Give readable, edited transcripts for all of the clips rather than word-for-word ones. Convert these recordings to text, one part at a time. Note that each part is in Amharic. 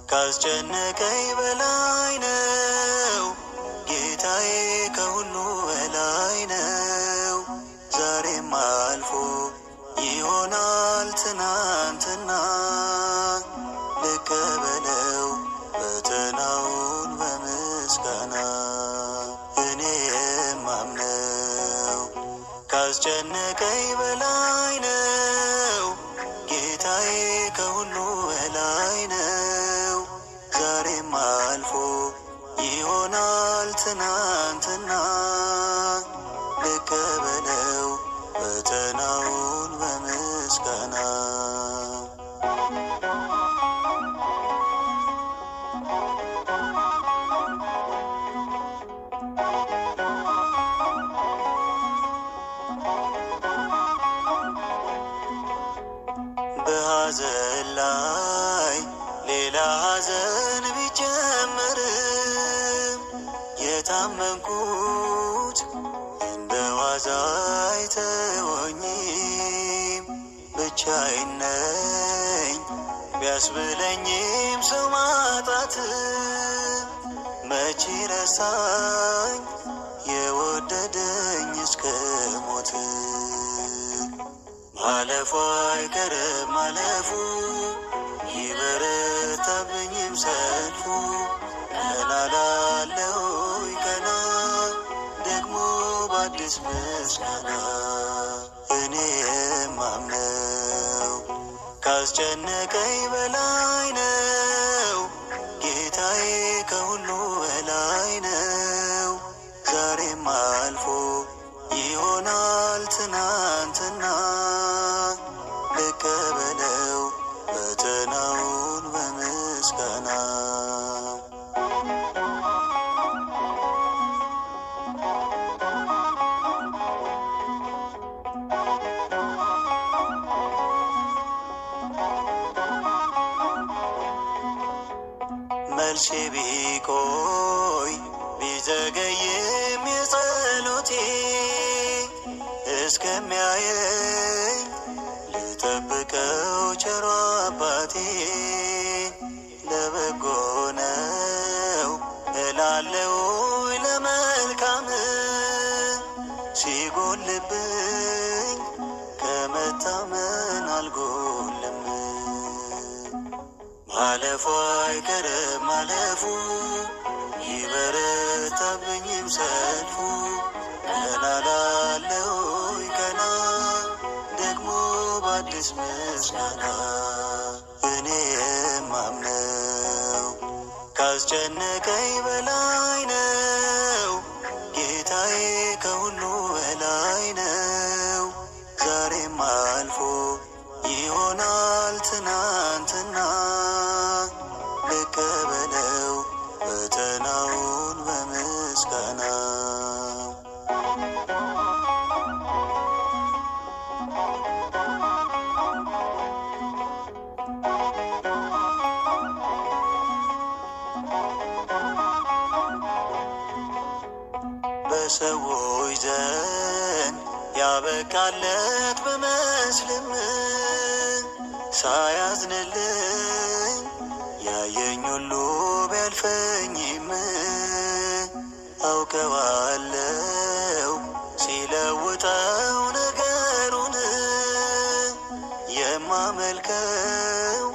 ካስጨነቀኝ በላይ ነው ጌታዬ ከሁሉ በላይ ነው። ዛሬም አልፎ ይሆናል ትናንትና ልቀበለው ፈተናውን በምስጋና እኔ የማምነው ካስጨነቀኝ በላይ ነው ጌታዬ ከሁሉ በላይ ነው። ዛሬም አልፎ ይሆናል ትናንትና ልቀበለው ፈተናውን በምስጋና በሐዘን ላይ ሌላ ሐዘን ቢጨመርም የታመንኩት እንደ ዋዛ አይተወኝም። ብቻዬን ነኝ ቢያስብለኝም ሰው ማጣት መቼ ረሳኝ የወደደኝ እስከ ሞት። ማለፉ አይቀርም ማለፉ ይበረታብኝም ሰልፉ ቀና ላለው ቀና ደግሞ በአዲስ ምስጋና እኔ የማምነው ካስጨነቀኝ በላይ ነው ጌታዬ ከሁሉ በላይ ነው። ዛሬም አልፎ ይሆናል ትናንትና ልቀበለው ፈተናውን በምስጋና መልሴ ቢቆይ ቢዘገይም የጸሎቴ እስከሚያየኝ ልጠብቀው ቸሮ አባቴ ለበጎ ነው እላለው ለመልካም ሲጎልብኝ ከመታመን አልጎልም። ማለፉ አይቀርም ማለፉ ይበረታብኝም ሰልፉ ቀና ላለው ቀና ደግሞ በአዲስ ምስጋና እኔ የማምነው ካስጨነቀኝ በላይ ነው ጌታዬ ከሁሉ በላይ ነው። ዛሬም አልፎ ይሆናል ትናንትና ልቀበለው ፈተናውን በምስጋና በሰዎች ዘንድ ያበቃለት በመስልም ሳያዝንልኝ ያየኝ ሁሉ ቢያልፈኝም አውቀዋለው ሲለውጠው ነገሩን የማመልከው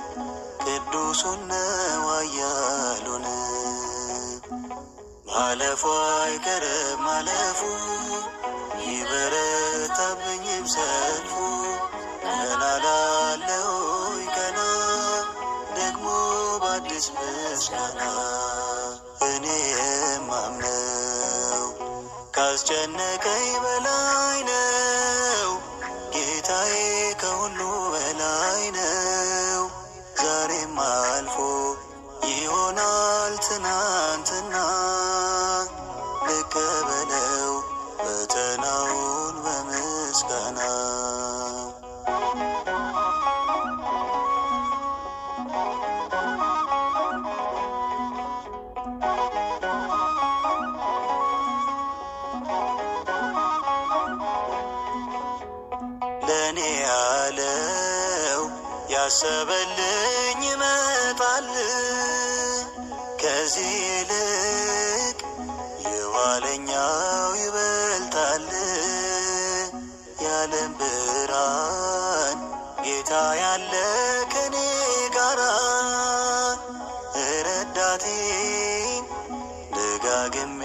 ቅዱሱን ነው ኃያሉን። ማለፉ አይቀርም ማለፉ ይበረታብኝም ሰልፉ ቀና ላለው ቀና ደግሞ በአዲስ ምስጋና እኔ የማምነው ካስጨነቀኝ በላይ ነው ጌታዬ ከሁሉ በላይ ነው። ዛሬም አልፎ ይሆናል ትናንትና ልቀበለው ፈተናውን በምስጋና ለእኔ ያለው ያሰበልኝ ይመጣል ከዚህ ይልቅ የኋለኛው ይበልጣል። የዓለም ብርሃን ጌታ ያለ ከኔ ጋራ ረዳቴን ደጋግሜ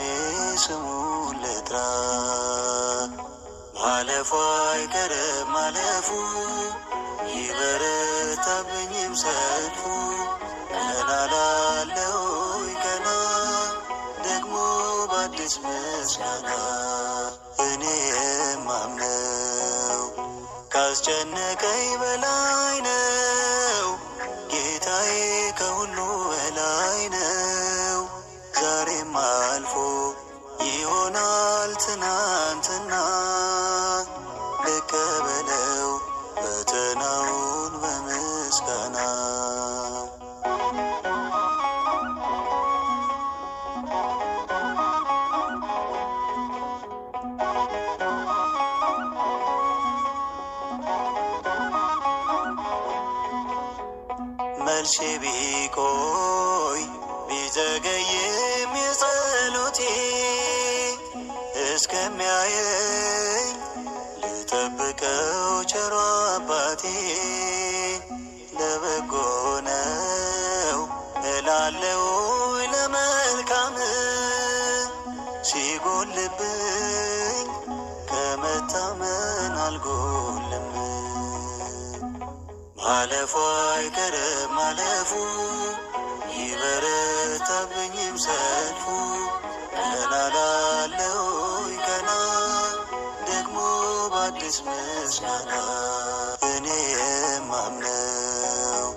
ስሙን ልጥራ። ማለፉ አይቀርም ማለፉ ይበረታብኝም ሰልፉ ቀና ላለው ቀና ደግሞ በአዲስ ምስጋና እኔ የማምነው ካስጨነቀኝ በላይ ነው። ጌታዬ ከሁሉ በላይ ነው። ዛሬም አልፎ ይሆናል ትናንትና ልቀበለው ፈተናውን በምስጋና። መልሴ ቢቆይ ቢዘገይም የጸሎቴ እስከሚያየኝ ልጠብቀው ቸሮ አባቴ። ለበጎ ነው እላለው ለመልካም ሲጎልብኝ ከመታመን አልጎልም። ማለፉ አይቀርም ማለፉ ይበረታብኝም ሰልፉ ቀና ላለው ቀና ደግሞ በአዲስ ምስጋና እኔ የማምነው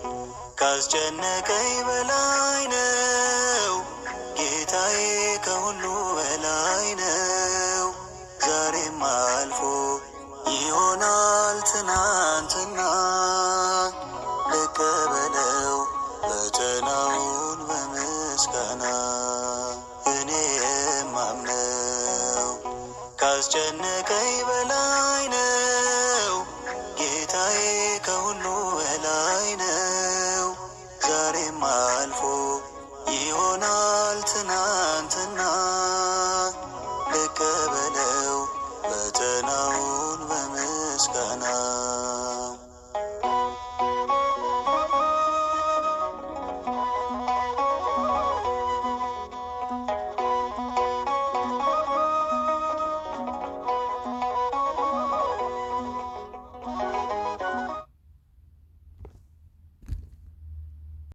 ካስጨነቀኝ በላይ ነው።